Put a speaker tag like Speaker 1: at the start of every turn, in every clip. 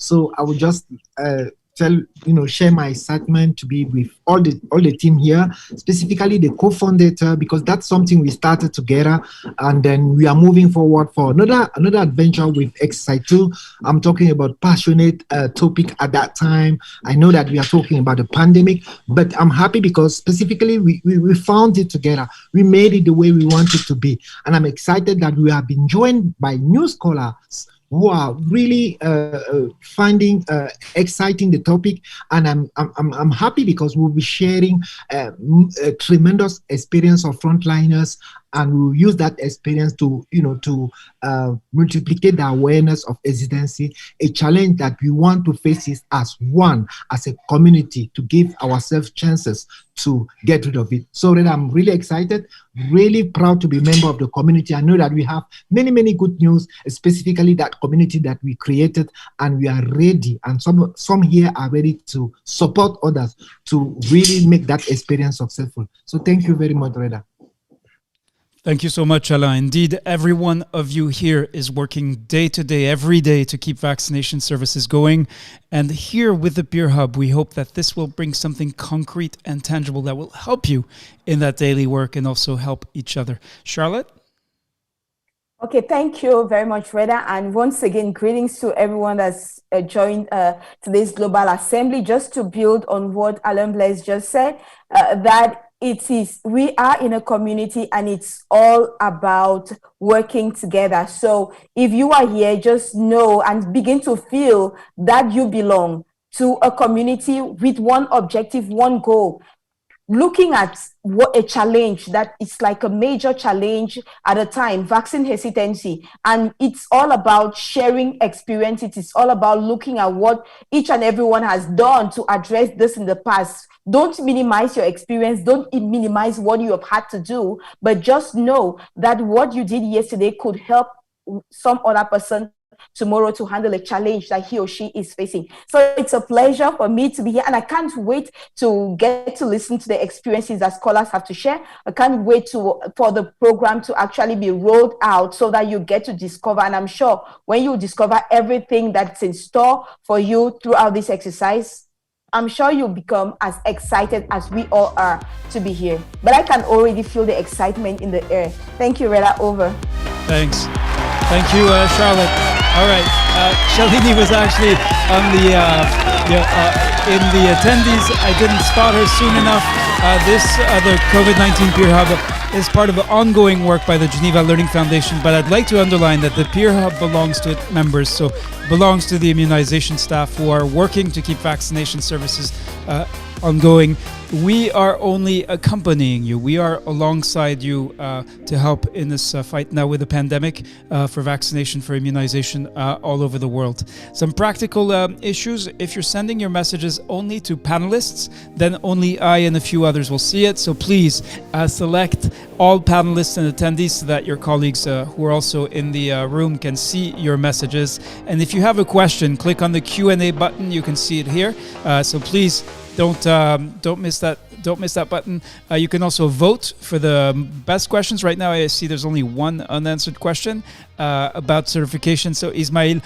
Speaker 1: So I will just share my excitement to be with all the team here, specifically the co-founder, because that's something we started together, and then we are moving forward for another adventure with Excite 2. I'm talking about passionate topic at that time. I know that we are talking about the pandemic, but I'm happy because specifically we found it together. We made it the way we want it to be, and I'm excited that we have been joined by new scholars who are really finding exciting the topic, and I'm happy because we'll be sharing a tremendous experience of frontliners, and we'll use that experience to multiplicate the awareness of hesitancy, a challenge that we want to face is as a community, to give ourselves chances to get rid of it. So that I'm really excited, really proud to be a member of the community. I know that we have many good news, specifically that community that we created, and we are ready, and some here are ready to support others to really make that experience successful. So thank you very much, Reda.
Speaker 2: Thank you so much, Alain. Indeed, every one of you here is working day to day, every day, to keep vaccination services going. And here with the Peer Hub, we hope that this will bring something concrete and tangible that will help you in that daily work and also help each other. Charlotte?
Speaker 3: Okay, thank you very much, Reda. And once again, greetings to everyone that's joined today's Global Assembly. Just to build on what Alain Blaise just said, that we are in a community and it's all about working together. So if you are here, just know and begin to feel that you belong to a community with one objective, one goal. Looking at what a challenge that is like a major challenge at a time, vaccine hesitancy, and it's all about sharing experience. It is all about looking at what each and everyone has done to address this in the past. Don't minimize your experience. Don't minimize what you have had to do, but just know that what you did yesterday could help some other person tomorrow to handle a challenge that he or she is facing. So it's a pleasure for me to be here, and I can't wait to get to listen to the experiences that scholars have to share. I can't wait for the program to actually be rolled out so that you get to discover, and I'm sure when you discover everything that's in store for you throughout this exercise, I'm sure you'll become as excited as we all are to be here. But I can already feel the excitement in the air. Thank you, Reda. Over.
Speaker 2: Thanks. Thank you, Charlotte. All right, Shalini was actually on in the attendees. I didn't spot her soon enough. The COVID-19 Peer Hub is part of the ongoing work by the Geneva Learning Foundation, but I'd like to underline that the Peer Hub belongs to its members, so belongs to the immunization staff who are working to keep vaccination services ongoing. We are only accompanying you. We are alongside you to help in this fight now with the pandemic for vaccination, for immunization all over the world. Some practical issues. If you're sending your messages only to panelists, then only I and a few others will see it. So please select all panelists and attendees so that your colleagues who are also in the room can see your messages. And if you have a question, click on the Q&A button. You can see it here. So please don't miss that. Don't miss that button. You can also vote for the best questions. Right now, I see there's only one unanswered question about certification. So Ismail,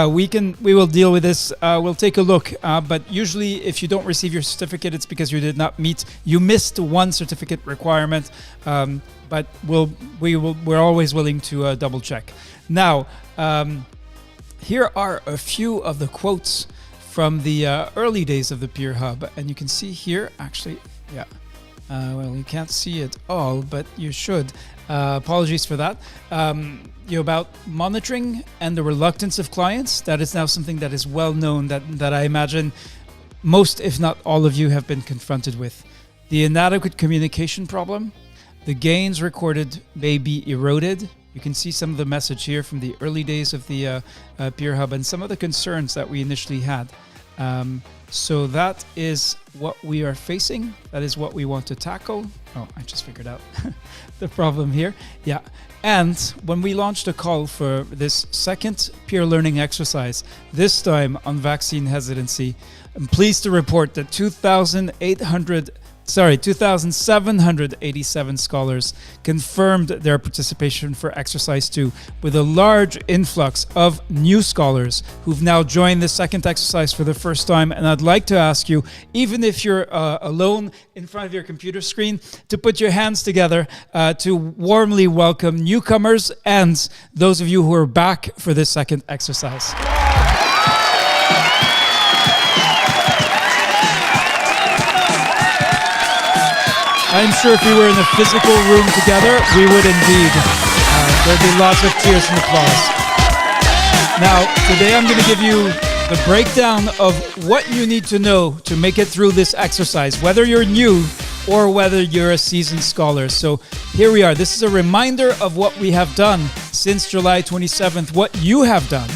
Speaker 2: we will deal with this. We'll take a look. But usually, if you don't receive your certificate, it's because you missed one certificate requirement. But we're always willing to double check. Now, here are a few of the quotes from the early days of the Peer Hub. And you can see here, actually, yeah. Well, you can't see it all, but you should. Apologies for that. About monitoring and the reluctance of clients. That is now something that is well known, that I imagine most, if not all of you, have been confronted with. The inadequate communication problem. The gains recorded may be eroded. You can see some of the message here from the early days of the Peer Hub and some of the concerns that we initially had. So that is what we are facing. That is what we want to tackle. Oh, I just figured out the problem here. Yeah. And when we launched a call for this second peer learning exercise, this time on vaccine hesitancy, I'm pleased to report that 2,800 2,787 scholars confirmed their participation for exercise 2, with a large influx of new scholars who've now joined the second exercise for the first time. And I'd like to ask you, even if you're alone in front of your computer screen, to put your hands together to warmly welcome newcomers and those of you who are back for this second exercise. I'm sure if we were in a physical room together, we would indeed. There'd be lots of cheers and applause. Now, today I'm going to give you the breakdown of what you need to know to make it through this exercise, whether you're new or whether you're a seasoned scholar. So here we are. This is a reminder of what we have done since July 27th, what you have done.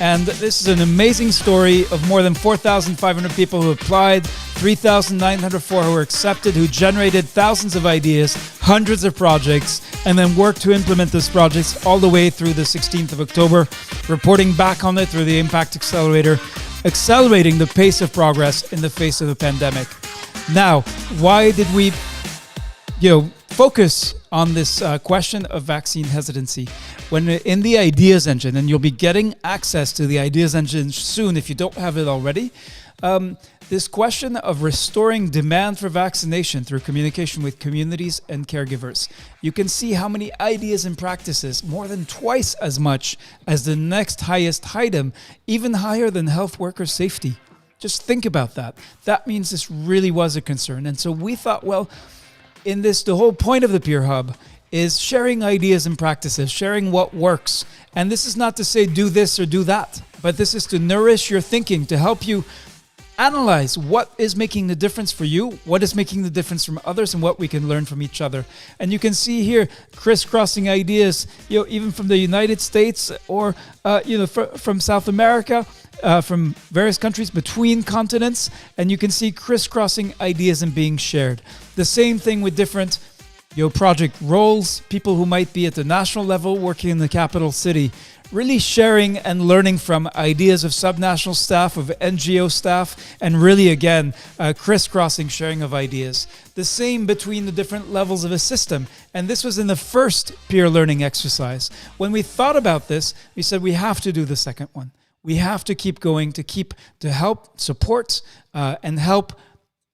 Speaker 2: And this is an amazing story of more than 4,500 people who applied, 3,904 who were accepted, who generated thousands of ideas, hundreds of projects, and then worked to implement those projects all the way through the 16th of October, reporting back on it through the Impact Accelerator, accelerating the pace of progress in the face of the pandemic. Now, why did we focus on this question of vaccine hesitancy? When in the Ideas Engine, and you'll be getting access to the Ideas Engine soon if you don't have it already, this question of restoring demand for vaccination through communication with communities and caregivers. You can see how many ideas and practices, more than twice as much as the next highest item, even higher than health worker safety. Just think about that. That means this really was a concern. And so we thought, well, in this, the whole point of the Peer Hub is sharing ideas and practices, sharing what works. And this is not to say do this or do that, but this is to nourish your thinking, to help you analyze what is making the difference for you, what is making the difference from others, and what we can learn from each other. And you can see here crisscrossing ideas, even from the United States or from South America, from various countries between continents, and you can see crisscrossing ideas and being shared. The same thing with different project roles, people who might be at the national level working in the capital city, really sharing and learning from ideas of subnational staff, of NGO staff, and really, again, crisscrossing sharing of ideas. The same between the different levels of a system. And this was in the first peer learning exercise. When we thought about this, we said we have to do the second one. We have to keep going to help support and help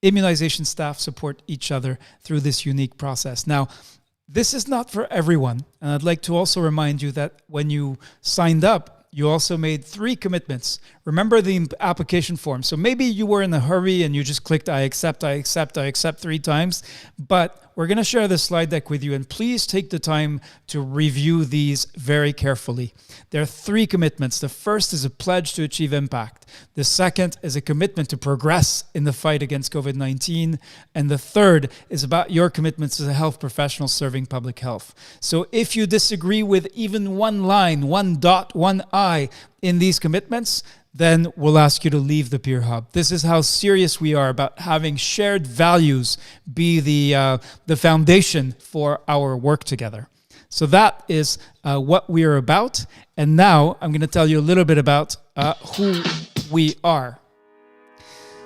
Speaker 2: immunization staff support each other through this unique process. Now, this is not for everyone. And I'd like to also remind you that when you signed up, you also made 3 commitments. Remember the application form. So maybe you were in a hurry and you just clicked I accept 3 times, but we're going to share the slide deck with you, and please take the time to review these very carefully. There are 3 commitments. The first is a pledge to achieve impact. The second is a commitment to progress in the fight against COVID-19. And the third is about your commitments as a health professional serving public health. So if you disagree with even one line, one dot, one I in these commitments, then we'll ask you to leave the Peer Hub. This is how serious we are about having shared values be the foundation for our work together. So that is what we are about. And now I'm going to tell you a little bit about who we are.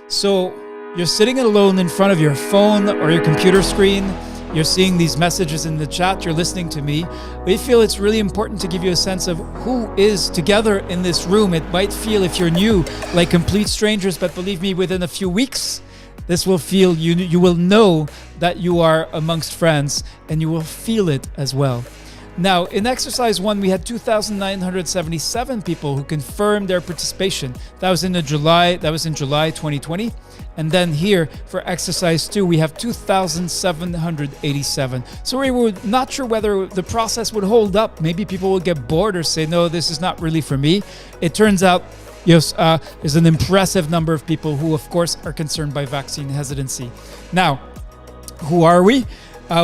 Speaker 2: So you're sitting alone in front of your phone or your computer screen. You're seeing these messages in the chat. You're listening to me. We feel it's really important to give you a sense of who is together in this room. It might feel, if you're new, like complete strangers, but believe me, within a few weeks, this will feel, you will know that you are amongst friends, and you will feel it as well. Now, in exercise 1, we had 2,977 people who confirmed their participation. That was in July 2020. And then here for exercise 2, we have 2,787. So we were not sure whether the process would hold up. Maybe people would get bored or say, no, this is not really for me. It turns out, yes, there's an impressive number of people who, of course, are concerned by vaccine hesitancy. Now, who are we?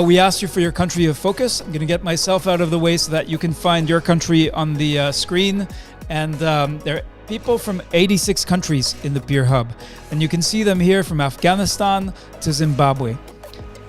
Speaker 2: We asked you for your country of focus. I'm going to get myself out of the way so that you can find your country on the screen. And there are people from 86 countries in the Peer Hub. And you can see them here from Afghanistan to Zimbabwe.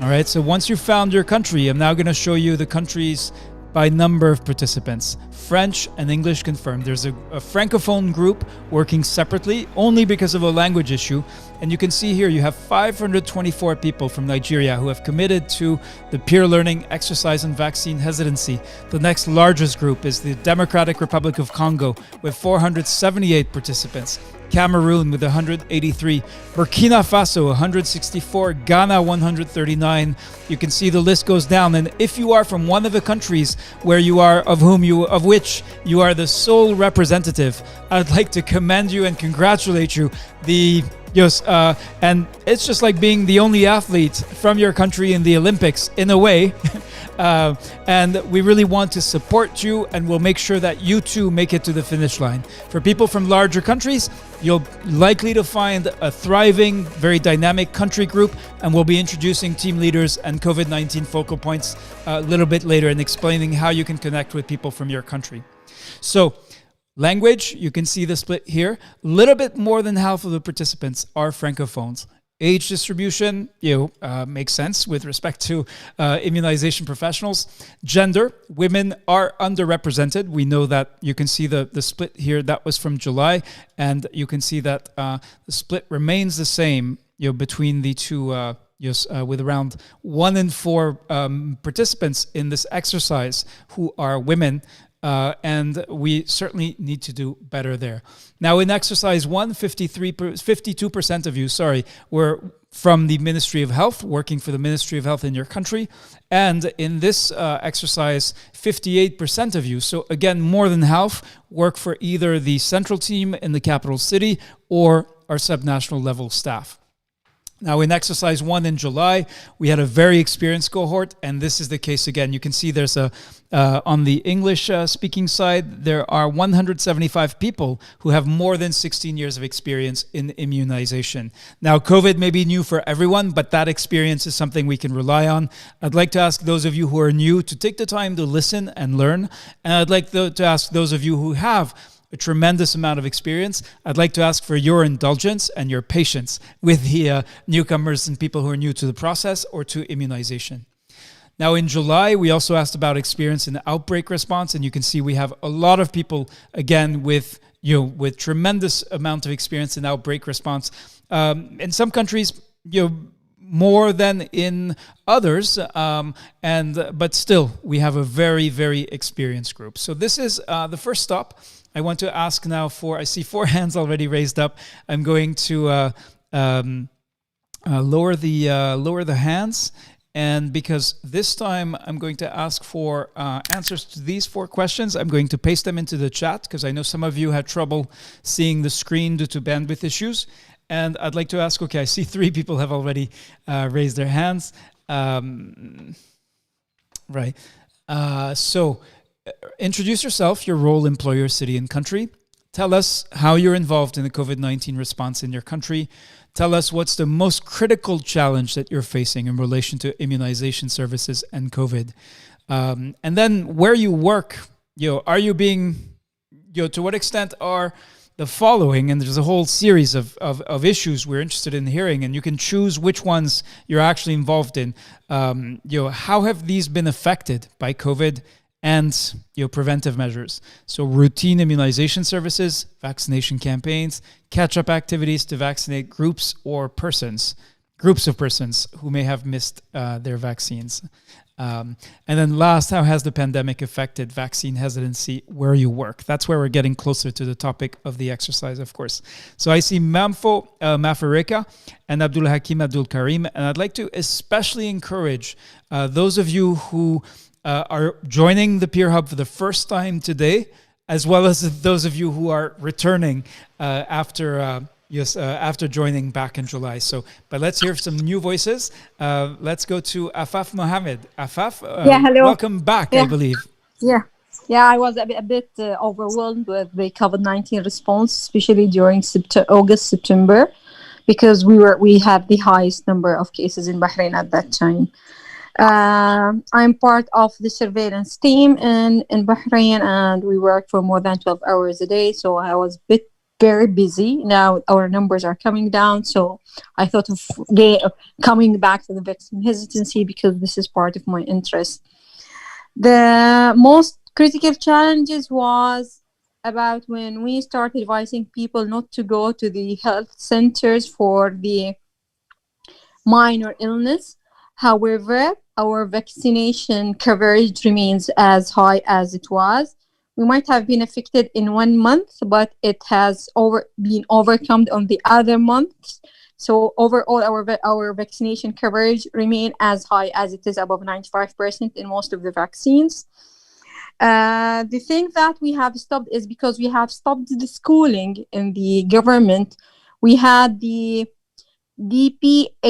Speaker 2: All right, so once you've found your country, I'm now going to show you the countries by number of participants. French and English confirmed. There's a Francophone group working separately only because of a language issue. And you can see here you have 524 people from Nigeria who have committed to the peer learning exercise and vaccine hesitancy. The next largest group is the Democratic Republic of Congo with 478 participants. Cameroon with 183, Burkina Faso 164, Ghana 139. You can see the list goes down. And if you are from one of the countries where you are of which you are the sole representative, I'd like to commend you and congratulate you. And it's just like being the only athlete from your country in the Olympics in a way. And we really want to support you, and we'll make sure that you too make it to the finish line. For people from larger countries, you're likely to find a thriving, very dynamic country group, and we'll be introducing team leaders and COVID-19 focal points a little bit later and explaining how you can connect with people from your country. So, language, you can see the split here. A little bit more than half of the participants are Francophones. Age distribution, makes sense with respect to immunization professionals. Gender, women are underrepresented. We know that. You can see the split here. That was from July. And you can see that the split remains the same between the two, with around 1 in 4 participants in this exercise who are women. And we certainly need to do better there. Now, in exercise 1, 52% of you, were from the Ministry of Health, working for the Ministry of Health in your country. And in this exercise, 58% of you, so again, more than half, work for either the central team in the capital city or our subnational level staff. Now, in exercise 1 in July, we had a very experienced cohort, and this is the case again. You can see there's on the English speaking side, there are 175 people who have more than 16 years of experience in immunization. Now, COVID may be new for everyone, but that experience is something we can rely on. I'd like to ask those of you who are new to take the time to listen and learn. And I'd like to ask those of you who have a tremendous amount of experience, I'd like to ask for your indulgence and your patience with the newcomers and people who are new to the process or to immunization. Now, in July, we also asked about experience in outbreak response, and you can see we have a lot of people, again, with tremendous amount of experience in outbreak response. In some countries, more than in others, but still, we have a very, very experienced group. So this is the first stop. I want to ask now I see 4 hands already raised up. I'm going to lower the hands. And because this time I'm going to ask for answers to these 4 questions, I'm going to paste them into the chat because I know some of you had trouble seeing the screen due to bandwidth issues. And I'd like to ask, I see 3 people have already raised their hands. Right. So introduce yourself, your role, employer, city, and country. Tell us how you're involved in the COVID-19 response in your country. Tell us what's the most critical challenge that you're facing in relation to immunization services and COVID. And then where you work, are you being, to what extent are the following, and there's a whole series of issues we're interested in hearing, and you can choose which ones you're actually involved in. How have these been affected by COVID and preventive measures? So routine immunization services, vaccination campaigns, catch-up activities to vaccinate groups of persons who may have missed their vaccines. And then last, how has the pandemic affected vaccine hesitancy where you work? That's where we're getting closer to the topic of the exercise, of course. So I see Mamfo Mafareka and Abdul Hakim Abdul Karim, and I'd like to especially encourage those of you who are joining the Peer Hub for the first time today, as well as those of you who are returning after joining back in July. But let's hear some new voices. Let's go to Afaf Mohammed. Afaf,
Speaker 4: hello.
Speaker 2: Welcome back, I believe.
Speaker 4: Yeah, I was a bit overwhelmed with the COVID-19 response, especially during August, September, because we had the highest number of cases in Bahrain at that time. I'm part of the surveillance team in Bahrain, and we work for more than 12 hours a day. So I was very busy. Now our numbers are coming down. So I thought of coming back to the vaccine hesitancy because this is part of my interest. The most Critical challenges was about when we started advising people not to go to the health centers for the minor illness. However, our vaccination coverage remains as high as it was. We might have been affected in 1 month, but it has been overcome on the other months. So overall, our vaccination coverage remain as high as it is, above 95% in most of the vaccines. The thing that we have stopped is because we have stopped the schooling in the government. We had the DAPT,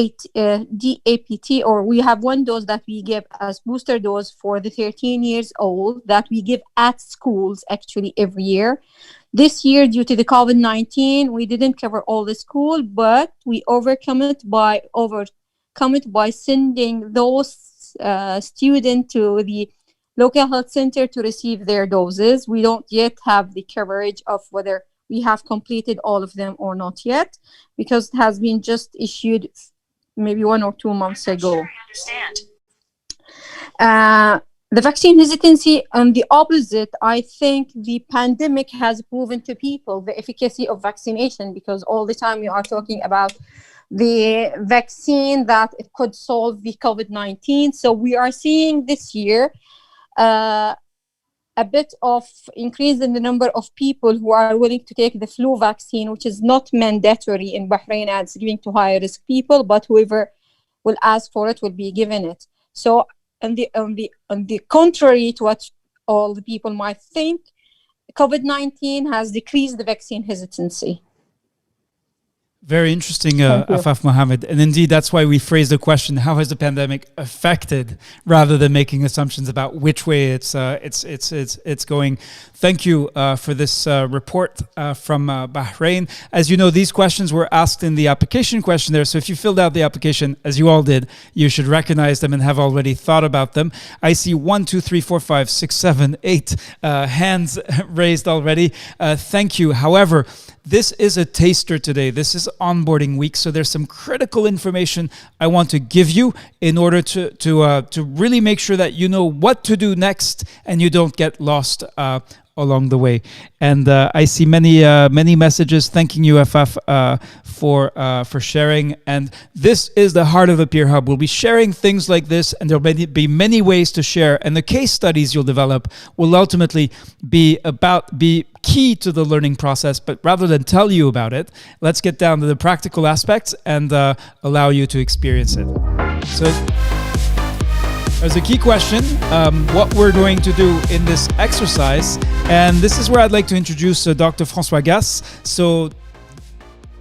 Speaker 4: or we have one dose that we give as booster dose for the 13 years old that we give at schools actually every year. This year, due to the COVID-19, we didn't cover all the school, but we overcome it by sending those students to the local health center to receive their doses. We don't yet have the coverage of whether we have completed all of them or not yet, because it has been just issued maybe 1 or 2 months ago. The vaccine hesitancy, on the opposite, I think the pandemic has proven to people the efficacy of vaccination, because all the time we are talking about the vaccine that it could solve the COVID-19. So we are seeing this year a bit of increase in the number of people who are willing to take the flu vaccine, which is not mandatory in Bahrain, and it's giving to high risk people, but whoever will ask for it will be given it. So on the contrary to what all the people might think, COVID-19 has decreased the vaccine hesitancy.
Speaker 2: Very interesting, Afaf Mohammed. And indeed, that's why we phrased the question, how has the pandemic affected, rather than making assumptions about which way it's going. Thank you for this report from Bahrain. As you know, these questions were asked in the application questionnaire. So if you filled out the application, as you all did, you should recognize them and have already thought about them. I see 1, 2, 3, 4, 5, 6, 7, 8 hands raised already. Thank you. However, this is a taster today. This is onboarding week, so there's some critical information I want to give you in order to really make sure that you know what to do next and you don't get lost along the way. And I see many messages thanking you, Afaf, for sharing. And this is the heart of the Peer Hub. We'll be sharing things like this, and there'll be many ways to share. And the case studies you'll develop will ultimately be key to the learning process. But rather than tell you about it, let's get down to the practical aspects and allow you to experience it. So there's a key question, what we're going to do in this exercise. And this is where I'd like to introduce Dr. François Gass. So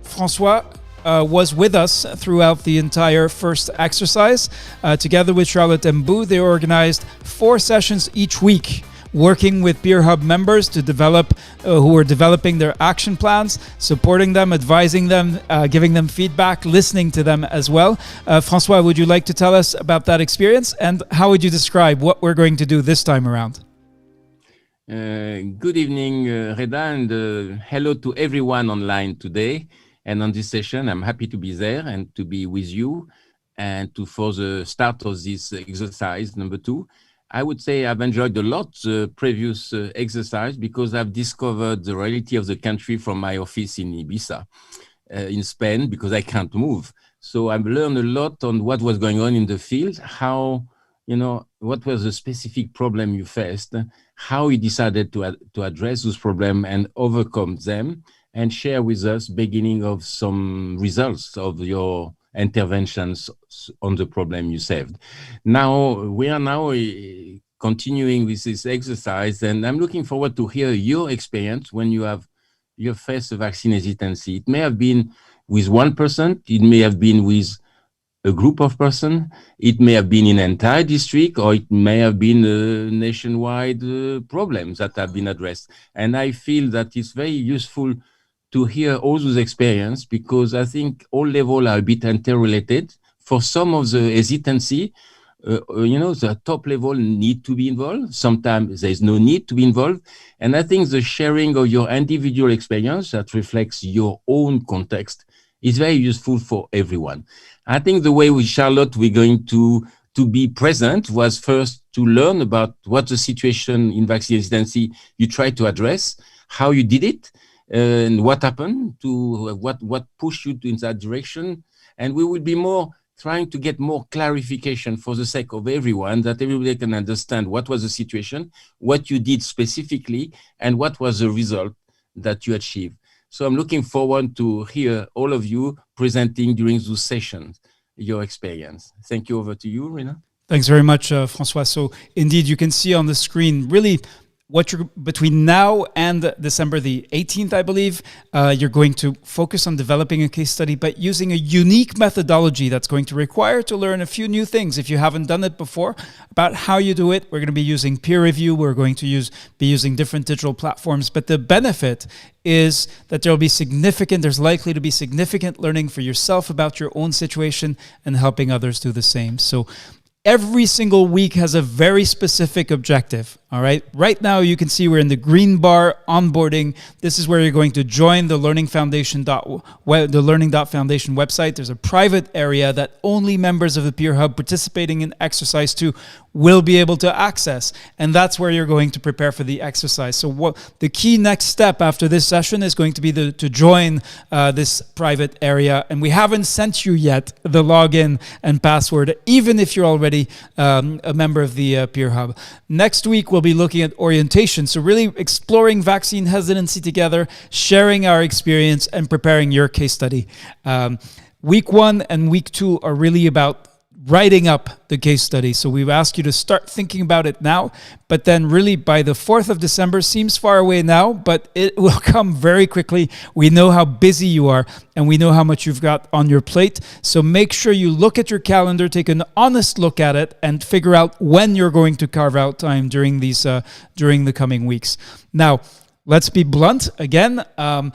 Speaker 2: François was with us throughout the entire first exercise. Together with Charlotte and Boo, they organized 4 sessions each week, working with Peer Hub members to who are developing their action plans, supporting them, advising them, giving them feedback, listening to them as well. François, would you like to tell us about that experience, and how would you describe what we're going to do this time around?
Speaker 5: Good evening, Reda, and hello to everyone online today. And on this session, I'm happy to be there and to be with you, and for the start of this exercise number 2. I would say I've enjoyed a lot the previous exercise, because I've discovered the reality of the country from my office in Ibiza, in Spain, because I can't move. So I've learned a lot on what was going on in the field, how, what was the specific problem you faced, how you decided to address those problems and overcome them, and share with us beginning of some results of your interventions on the problem you saved. Now, we are continuing with this exercise, and I'm looking forward to hear your experience when you faced a vaccine hesitancy. It may have been with one person, it may have been with a group of persons, it may have been in an entire district, or it may have been nationwide problems that have been addressed. And I feel that it's very useful to hear all those experiences, because I think all levels are a bit interrelated. For some of the hesitancy, the top level need to be involved. Sometimes there's no need to be involved. And I think the sharing of your individual experience that reflects your own context is very useful for everyone. I think the way with Charlotte, we're going to to be present was first to learn about what the situation in vaccine hesitancy you tried to address, how you did it, and what happened, to what pushed you in that direction. And we will be more trying to get more clarification for the sake of everyone, that everybody can understand what was the situation, what you did specifically, and what was the result that you achieved. So I'm looking forward to hear all of you presenting during those sessions your experience. Thank you. Over to you, Rena.
Speaker 2: Thanks very much, Francois. So indeed, you can see on the screen really what you're between now and December the 18th, I believe, you're going to focus on developing a case study, but using a unique methodology that's going to require to learn a few new things if you haven't done it before about how you do it. We're going to be using peer review. We're going to be using different digital platforms. But the benefit is that there's likely to be significant learning for yourself about your own situation and helping others do the same. So every single week has a very specific objective, all right? Right now, you can see we're in the green bar, onboarding. This is where you're going to join the Learning Foundation website. There's a private area that only members of the Peer Hub participating in Exercise 2 will be able to access. And that's where you're going to prepare for the exercise. So what the key next step after this session is going to be to join this private area. And we haven't sent you yet the login and password, even if you're already a member of the Peer Hub. Next week, we'll be looking at orientation. So really exploring vaccine hesitancy together, sharing our experience, and preparing your case study. Week 1 and week 2 are really about writing up the case study. So we've asked you to start thinking about it now, but then really by the 4th of December, seems far away now, but it will come very quickly. We know how busy you are and we know how much you've got on your plate. So make sure you look at your calendar, take an honest look at it, and figure out when you're going to carve out time during the coming weeks. Now, let's be blunt again. 4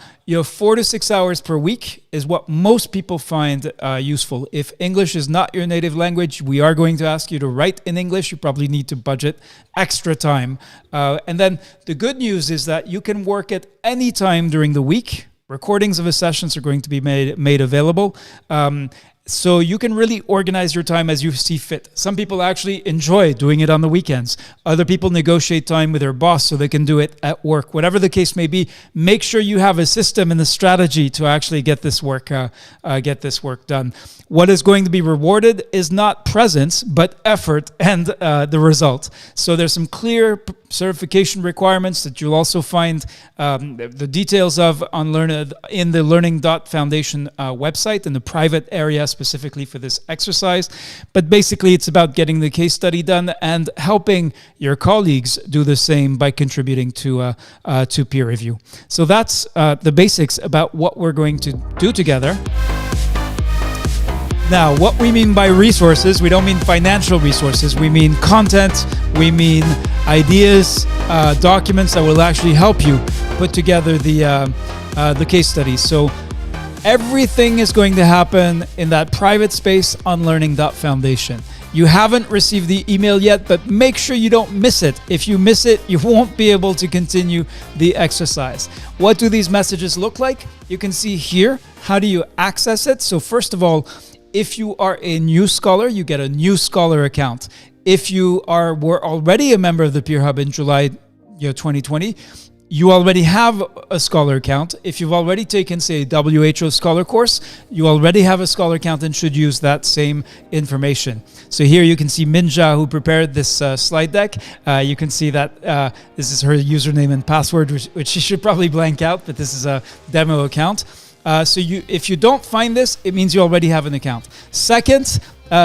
Speaker 2: to 6 hours per week is what most people find useful. If English is not your native language, we are going to ask you to write in English. You probably need to budget extra time. And then the good news is that you can work at any time during the week. Recordings of the sessions are going to be made available. So you can really organize your time as you see fit. Some people actually enjoy doing it on the weekends. Other people negotiate time with their boss so they can do it at work. Whatever the case may be, make sure you have a system and a strategy to actually get this work done. What is going to be rewarded is not presence, but effort and the result. So there's some clear certification requirements that you'll also find the details of in the Learning.Foundation website in the private area specifically for this exercise. But basically, it's about getting the case study done and helping your colleagues do the same by contributing to peer review. So that's the basics about what we're going to do together. Now, what we mean by resources, we don't mean financial resources. We mean content, we mean ideas, documents that will actually help you put together the case study. So everything is going to happen in that private space on Learning.Foundation. You haven't received the email yet, but make sure you don't miss it. If you miss it, you won't be able to continue the exercise. What do these messages look like? You can see here. How do you access it? So first of all, if you are a new scholar, you get a new scholar account. If you were already a member of the Peer Hub in July 2020, you already have a scholar account. If you've already taken, say, a WHO scholar course, you already have a scholar account and should use that same information. So here you can see Minja, who prepared this slide deck. You can see that this is her username and password, which she should probably blank out, but this is a demo account. So if you don't find this, it means you already have an account. Second,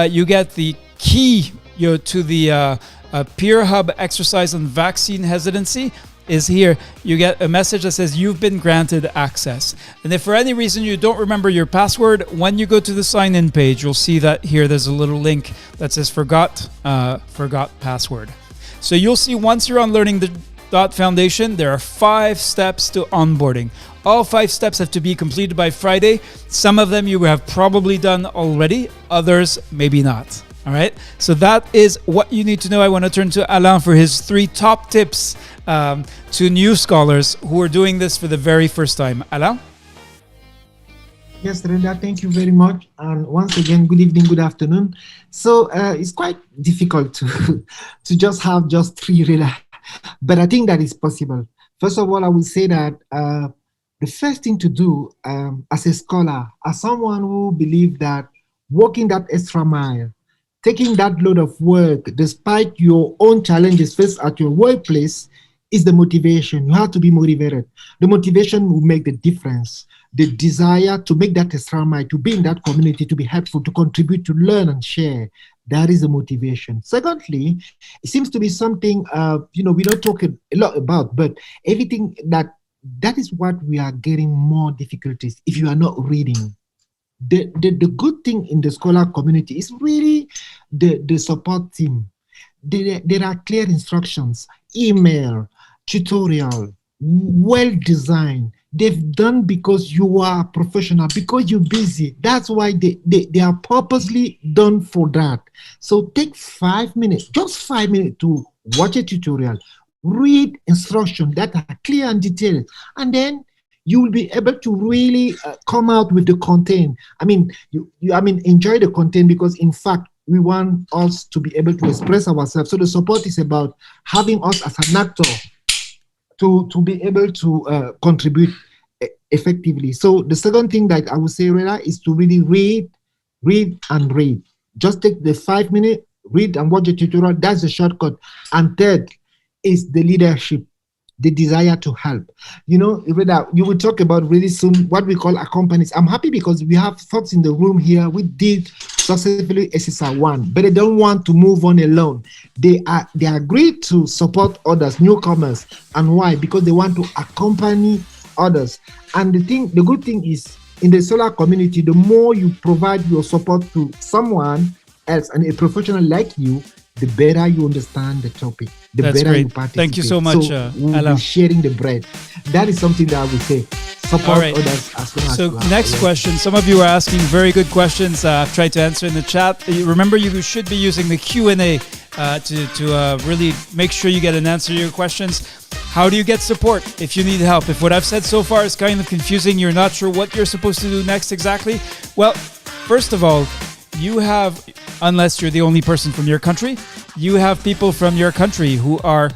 Speaker 2: you get the key to the Peer Hub exercise on vaccine hesitancy is here. You get a message that says you've been granted access. And if for any reason you don't remember your password, when you go to the sign-in page, you'll see that here there's a little link that says forgot password. So you'll see once you're on Learning.Foundation, there are 5 steps to onboarding. All 5 steps have to be completed by Friday. Some of them you have probably done already, others maybe not. All right, so that is what you need to know. I want to turn to Alain for his 3 top tips to new scholars who are doing this for the very first time. Alain?
Speaker 1: Yes, Reda, thank you very much. And once again, good evening, good afternoon. So it's quite difficult to to just have just three Reda, but I think that is possible. First of all, I would say that the first thing to do as a scholar, as someone who believes that walking that extra mile, taking that load of work despite your own challenges faced at your workplace is the motivation. You have to be motivated. The motivation will make the difference. The desire to make that extra mile, to be in that community, to be helpful, to contribute, to learn and share. That is the motivation. Secondly, it seems to be something we don't talk a lot about, but everything that is what we are getting more difficulties if you are not reading. The good thing in the scholar community is really the support team. There are clear instructions, email, tutorial, well designed. They've done because you are professional, because you're busy. That's why they are purposely done for that. So take 5 minutes, just 5 minutes to watch a tutorial, read instructions that are clear and detailed, and then you will be able to really come out with the content. I mean, enjoy the content because, in fact, we want us to be able to express ourselves. So the support is about having us as an actor to be able to contribute effectively. So the second thing that I would say, Rena, is to really read and read. Just take the 5 minute, read and watch the tutorial. That's the shortcut. And third is the leadership, the desire to help. You know, Rena, you will talk about really soon what we call accompanies. I'm happy because we have folks in the room here. We did successfully SSR1, but they don't want to move on alone. They agreed to support others, newcomers. And why? Because they want to accompany others. And the good thing is, in the solar community, the more you provide your support to someone else and a professional like you, the better you understand the topic, the
Speaker 2: That's
Speaker 1: better
Speaker 2: great.
Speaker 1: you participate.
Speaker 2: Thank you so much,
Speaker 1: we'll
Speaker 2: Alain.
Speaker 1: be sharing the bread. That is something that I would say. Support
Speaker 2: All right.
Speaker 1: others as soon as
Speaker 2: So
Speaker 1: you have.
Speaker 2: next question. Some of you are asking very good questions. I've tried to answer in the chat. Remember, you should be using the Q&A to really make sure you get an answer to your questions. How do you get support if you need help? If what I've said so far is kind of confusing, you're not sure what you're supposed to do next exactly, well, first of all, you have, unless you're the only person from your country, you have people from your country who are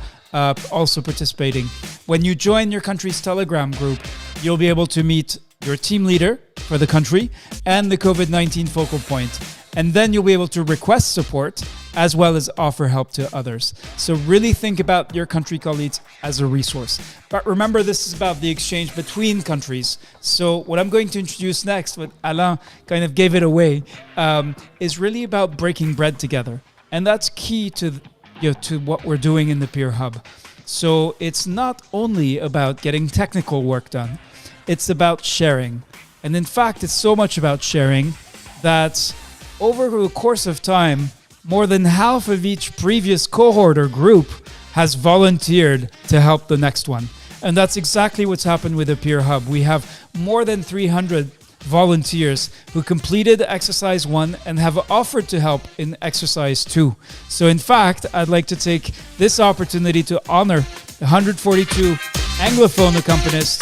Speaker 2: also participating. When you join your country's Telegram group, you'll be able to meet your team leader for the country and the COVID-19 focal point. And then you'll be able to request support as well as offer help to others. So really think about your country colleagues as a resource. But remember, this is about the exchange between countries. So what I'm going to introduce next, what Alain kind of gave it away, is really about breaking bread together. And that's key to what we're doing in the Peer Hub. So it's not only about getting technical work done, it's about sharing. And in fact, it's so much about sharing that over the course of time, more than half of each previous cohort or group has volunteered to help the next one. And that's exactly what's happened with the Peer Hub. We have more than 300 volunteers who completed exercise 1 and have offered to help in exercise 2. So in fact, I'd like to take this opportunity to honor the 142 Anglophone accompanists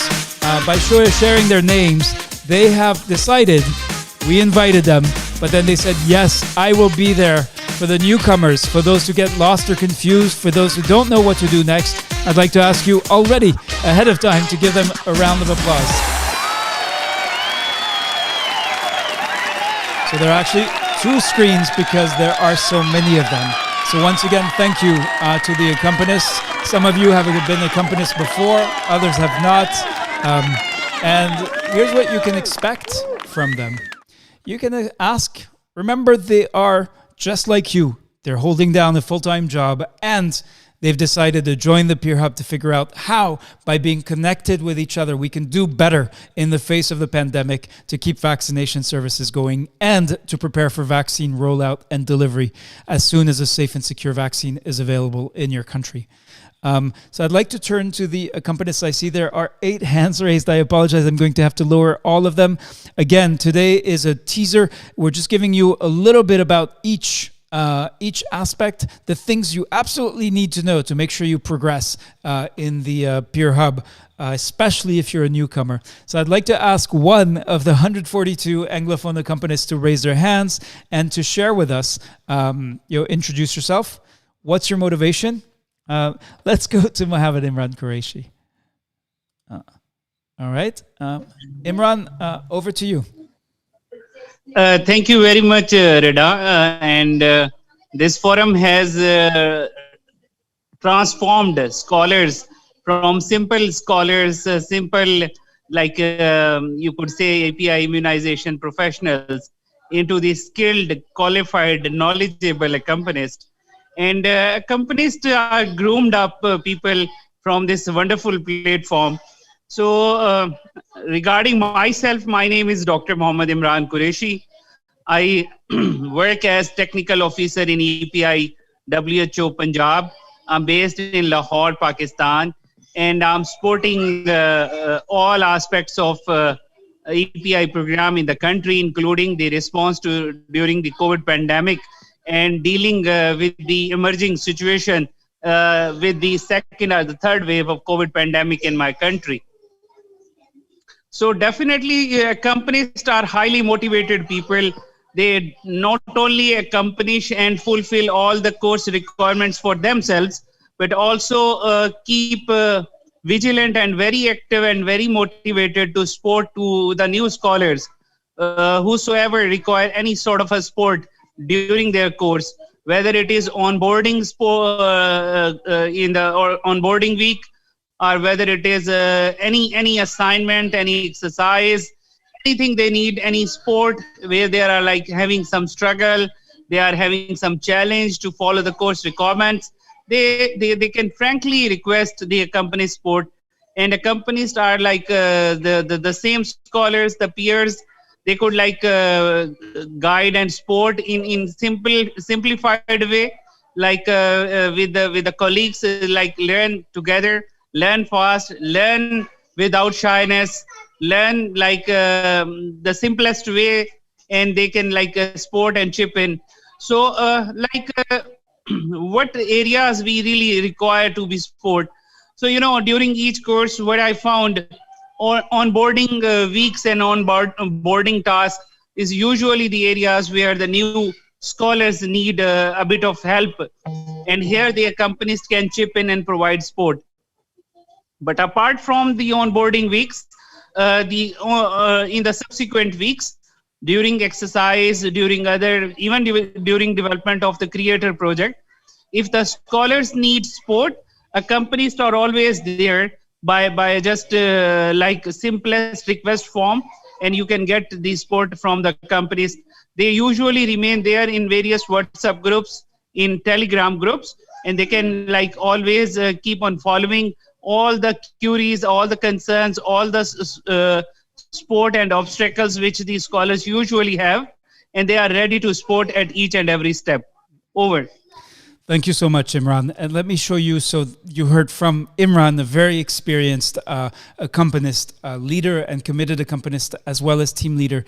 Speaker 2: by sharing their names. They have decided, we invited them, but then they said, yes, I will be there for the newcomers, for those who get lost or confused, for those who don't know what to do next. I'd like to ask you already ahead of time to give them a round of applause. So there are actually 2 screens because there are so many of them. So once again, thank you to the accompanists. Some of you have been accompanists before, others have not. And here's what you can expect from them. You can ask, remember, they are just like you. They're holding down a full-time job and they've decided to join the Peer Hub to figure out how, by being connected with each other, we can do better in the face of the pandemic to keep vaccination services going and to prepare for vaccine rollout and delivery as soon as a safe and secure vaccine is available in your country. So I'd like to turn to the accompanists. I see there are 8 hands raised. I apologize. I'm going to have to lower all of them. Again, today is a teaser. We're just giving you a little bit about each each aspect, the things you absolutely need to know to make sure you progress in the Peer Hub, especially if you're a newcomer. So I'd like to ask one of the 142 Anglophone accompanists to raise their hands and to share with us, introduce yourself. What's your motivation? Let's go to Mohammed Imran Qureshi. All right. Imran, over to you.
Speaker 6: Thank you very much, Reda. And this forum has transformed scholars from simple scholars, like you could say API immunization professionals, into the skilled, qualified, knowledgeable accompanists. And accompanists are groomed up people from this wonderful platform. So regarding myself, my name is Dr. Mohammed Imran Qureshi. I work as technical officer in EPI WHO Punjab. I'm based in Lahore, Pakistan, and I'm supporting all aspects of EPI program in the country, including the response to during the COVID pandemic and dealing with the emerging situation with the second or the third wave of COVID pandemic in my country. So definitely companies are highly motivated people. They not only accomplish and fulfill all the course requirements for themselves, but also keep vigilant and very active and very motivated to support to the new scholars whosoever require any sort of a support during their course, whether it is onboarding in the onboarding week, or whether it is any assignment, any exercise, anything they need, any sport where they are like having some struggle, they are having some challenge to follow the course requirements, they can frankly request the accompanied sport. And accompanists are like the same scholars, the peers. They could like guide and support in simplified way, like with the colleagues, like learn together, learn fast, learn without shyness, learn like the simplest way, and they can like support and chip in. So what areas we really require to be support. So during each course, what I found onboarding weeks and onboarding tasks is usually the areas where the new scholars need a bit of help, and here the accompanists can chip in and provide support. But apart from the onboarding weeks, in the subsequent weeks, during exercise, during during development of the creator project, if the scholars need support, accompanists are always there by just like simplest request form, and you can get the support from the companies. They usually remain there in various WhatsApp groups, in Telegram groups, and they can like always keep on following all the queries, all the concerns, all the support and obstacles which these scholars usually have, and they are ready to support at each and every step. Over.
Speaker 2: Thank you so much, Imran. And let me show you. So you heard from Imran, a very experienced accompanist, leader and committed accompanist, as well as team leader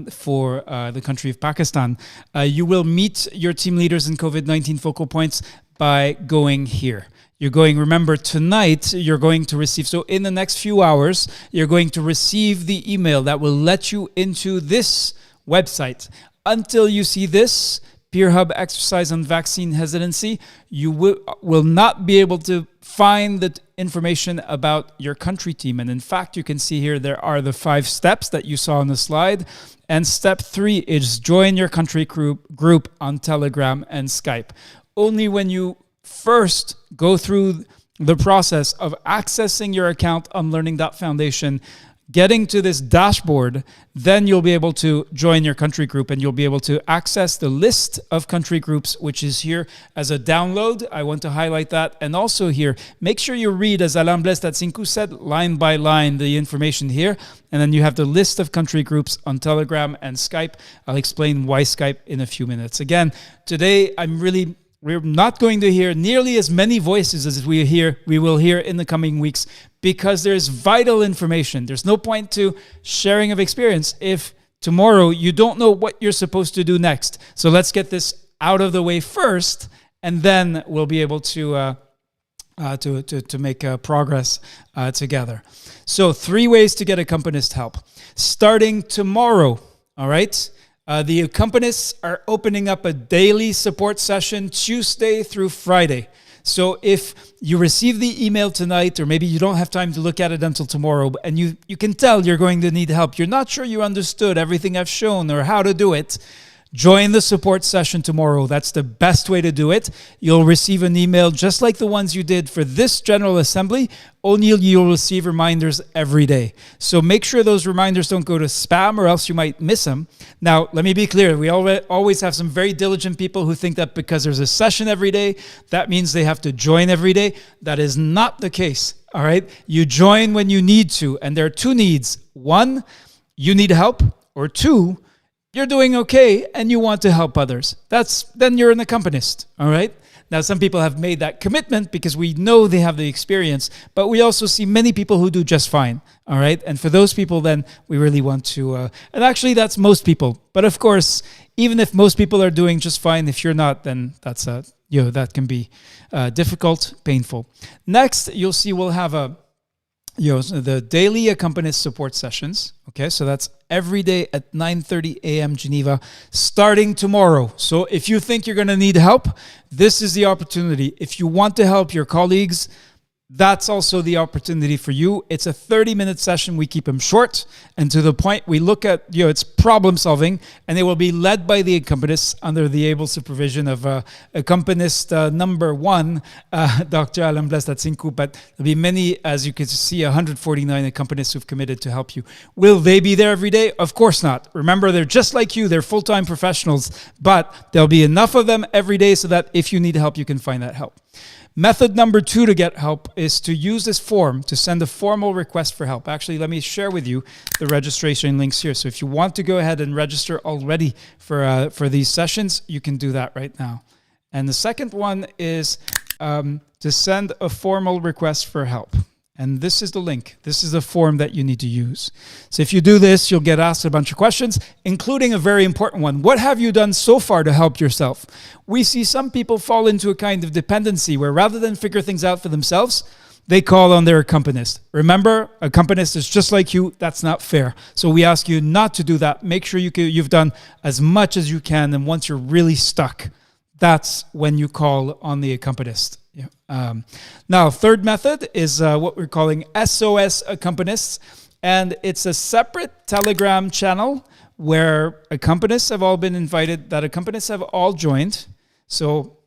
Speaker 2: for the country of Pakistan. You will meet your team leaders in COVID-19 focal points by going here. You're going, remember, tonight, you're going to receive, so in the next few hours, you're going to receive the email that will let you into this website. Until you see this, Peer Hub exercise on vaccine hesitancy, you will not be able to find the information about your country team. And in fact, you can see here, there are the 5 steps that you saw on the slide. And step 3 is join your country group on Telegram and Skype. Only when you first go through the process of accessing your account on Learning.Foundation, getting to this dashboard, then you'll be able to join your country group and you'll be able to access the list of country groups, which is here as a download. I want to highlight that. And also here, make sure you read, as Alain Blaise Tatsinku said, line by line, the information here. And then you have the list of country groups on Telegram and Skype. I'll explain why Skype in a few minutes. Again, today we're not going to hear nearly as many voices as we will hear in the coming weeks, because there's vital information. There's no point to sharing of experience if tomorrow you don't know what you're supposed to do next. So let's get this out of the way first, and then we'll be able to make progress together. So 3 ways to get accompanist help. Starting tomorrow, all right? The accompanists are opening up a daily support session Tuesday through Friday. So if you receive the email tonight, or maybe you don't have time to look at it until tomorrow, and you can tell you're going to need help, you're not sure you understood everything I've shown or how to do it, join the support session tomorrow. That's the best way to do it. You'll receive an email just like the ones you did for this General Assembly, only you'll receive reminders every day. So make sure those reminders don't go to spam, or else you might miss them. Now, let me be clear. We always have some very diligent people who think that because there's a session every day, that means they have to join every day. That is not the case, all right? You join when you need to, and there are 2 needs. 1, you need help, or 2, you're doing okay and you want to help others. Then you're an accompanist, all right? Now, some people have made that commitment because we know they have the experience, but we also see many people who do just fine, all right? And for those people, then we really want to, and actually that's most people. But of course, even if most people are doing just fine, if you're not, then that's, that can be difficult, painful. Next, you'll see we'll have the daily accompanist support sessions. Okay, so that's every day at 9:30 a.m. Geneva, starting tomorrow. So if you think you're going to need help, this is the opportunity. If you want to help your colleagues, that's also the opportunity for you. It's a 30-minute session. We keep them short and to the point. We look at, it's problem solving, and they will be led by the accompanists under the able supervision of accompanist number 1, Dr. Alain Blaise Tatsinku. But there'll be many, as you can see, 149 accompanists who've committed to help you. Will they be there every day? Of course not. Remember, they're just like you. They're full-time professionals, but there'll be enough of them every day so that if you need help, you can find that help. Method number 2 to get help is to use this form to send a formal request for help. Actually, let me share with you the registration links here. So if you want to go ahead and register already for these sessions, you can do that right now. And the second one is to send a formal request for help. And this is the link. This is the form that you need to use. So if you do this, you'll get asked a bunch of questions, including a very important one. What have you done so far to help yourself? We see some people fall into a kind of dependency where rather than figure things out for themselves, they call on their accompanist. Remember, accompanist is just like you. That's not fair. So we ask you not to do that. Make sure you've done as much as you can. And once you're really stuck, that's when you call on the accompanist. Now, third method is what we're calling SOS accompanists, and it's a separate Telegram channel where accompanists have all been invited, that accompanists have all joined, so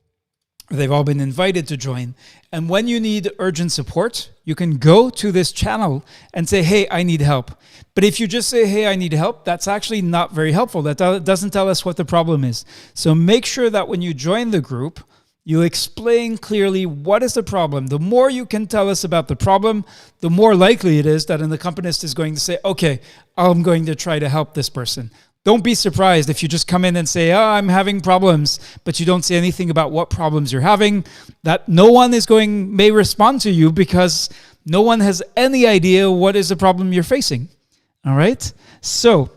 Speaker 2: they've all been invited to join. And when you need urgent support, you can go to this channel and say, hey, I need help. But if you just say, hey, I need help, that's actually not very helpful. That doesn't tell us what the problem is. So make sure that when you join the group, you explain clearly what is the problem. The more you can tell us about the problem, the more likely it is that an accompanist is going to say, okay, I'm going to try to help this person. Don't be surprised if you just come in and say, oh, I'm having problems, but you don't say anything about what problems you're having, that no one may respond to you because no one has any idea what is the problem you're facing. All right? So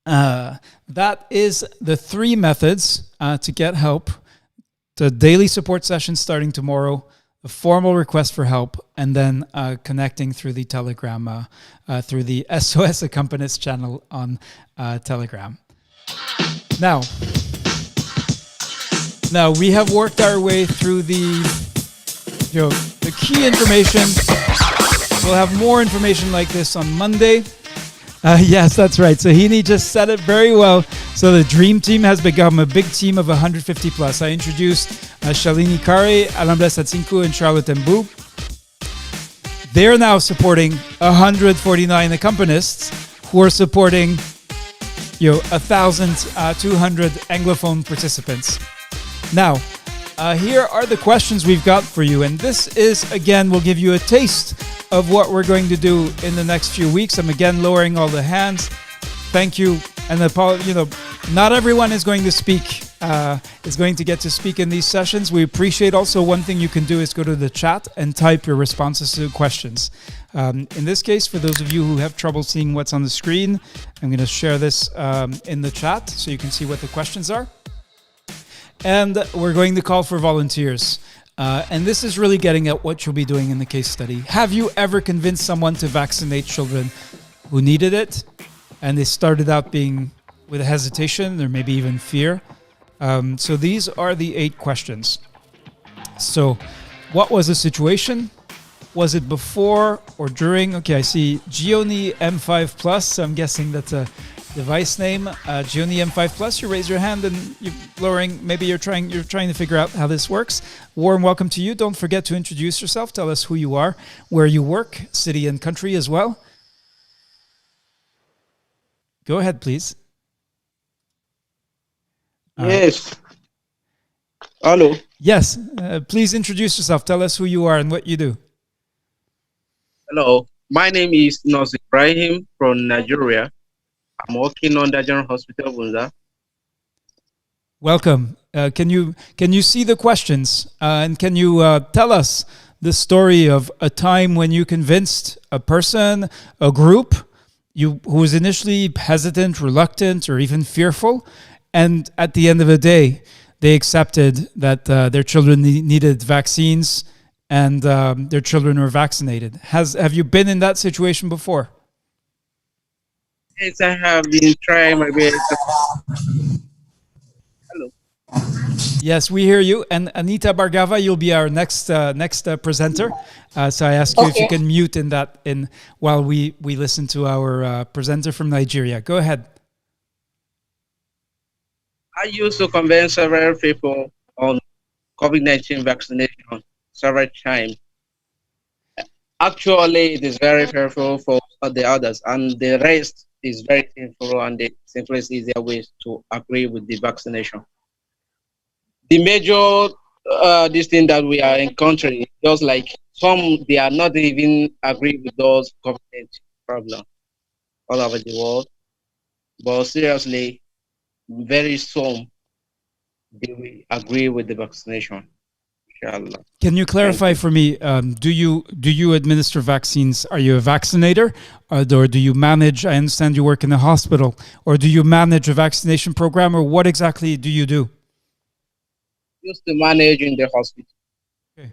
Speaker 2: that is the 3 methods to get help. The daily support session starting tomorrow, a formal request for help, and then connecting through the Telegram, through the SOS Accompanist channel on Telegram. Now we have worked our way through the key information. We'll have more information like this on Monday. Yes, that's right. So Heaney just said it very well. So the Dream Team has become a big team of 150 plus. I introduced Shalini Kare, Alain Blaise Tatsinku, and Charlotte Mbou. They're now supporting 149 accompanists who are supporting 1,200 Anglophone participants. Now, here are the questions we've got for you. And this is, again, we'll give you a taste of what we're going to do in the next few weeks. I'm again lowering all the hands. Thank you. And not everyone is going to speak, is going to get to speak in these sessions. We appreciate also one thing you can do is go to the chat and type your responses to the questions. In this case, for those of you who have trouble seeing what's on the screen, I'm going to share this in the chat so you can see what the questions are. And we're going to call for volunteers. And this is really getting at what you'll be doing in the case study. Have you ever convinced someone to vaccinate children who needed it, and they started out being with hesitation or maybe even fear? So these are the 8 questions. So what was the situation? Was it before or during? Okay, I see Gioni M5 Plus. I'm guessing that's a device name. Gioni M5 Plus. You raise your hand and you're lowering. Maybe you're trying to figure out how this works. Warm welcome to you. Don't forget to introduce yourself. Tell us who you are, where you work, city and country as well. Go ahead, please.
Speaker 7: Yes. Hello.
Speaker 2: Yes. Please introduce yourself. Tell us who you are and what you do.
Speaker 7: Hello. My name is Nos Ibrahim from Nigeria. I'm working on the General Hospital Bunza.
Speaker 2: Welcome. Can you see the questions and can you tell us the story of a time when you convinced a person, a group, who was initially hesitant, reluctant, or even fearful, and at the end of the day, they accepted that their children needed vaccines and their children were vaccinated. Have you been in that situation before?
Speaker 7: Yes, I have been trying my best. Hello.
Speaker 2: Yes, we hear you. And Anita Bargava, you'll be our next presenter. So I ask you if you can mute while we listen to our presenter from Nigeria. Go ahead.
Speaker 7: I used to convince several people on COVID-19 vaccination several times. Actually, it is very fearful for the others, and the rest is very simple, and the simplest, easier ways to agree with the vaccination. The major this thing that we are encountering, just like some, they are not even agree with those COVID-19 problems all over the world. But seriously, very soon they will agree with the vaccination. Inshallah.
Speaker 2: Can you clarify for me? Do you administer vaccines? Are you a vaccinator, or do you manage? I understand you work in a hospital, or do you manage a vaccination program, or what exactly do you do?
Speaker 7: Used to manage in the hospital.
Speaker 2: Okay.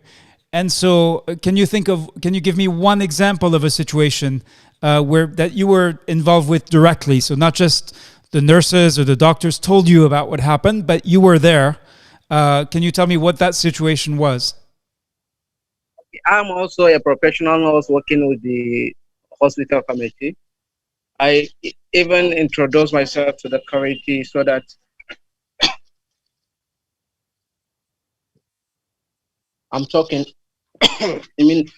Speaker 2: And so, can you give me one example of a situation where that you were involved with directly? So not just the nurses or the doctors told you about what happened, but you were there. Can you tell me what that situation was?
Speaker 7: I'm also a professional nurse working with the hospital committee. I even introduced myself to the committee so that I'm talking. I mean,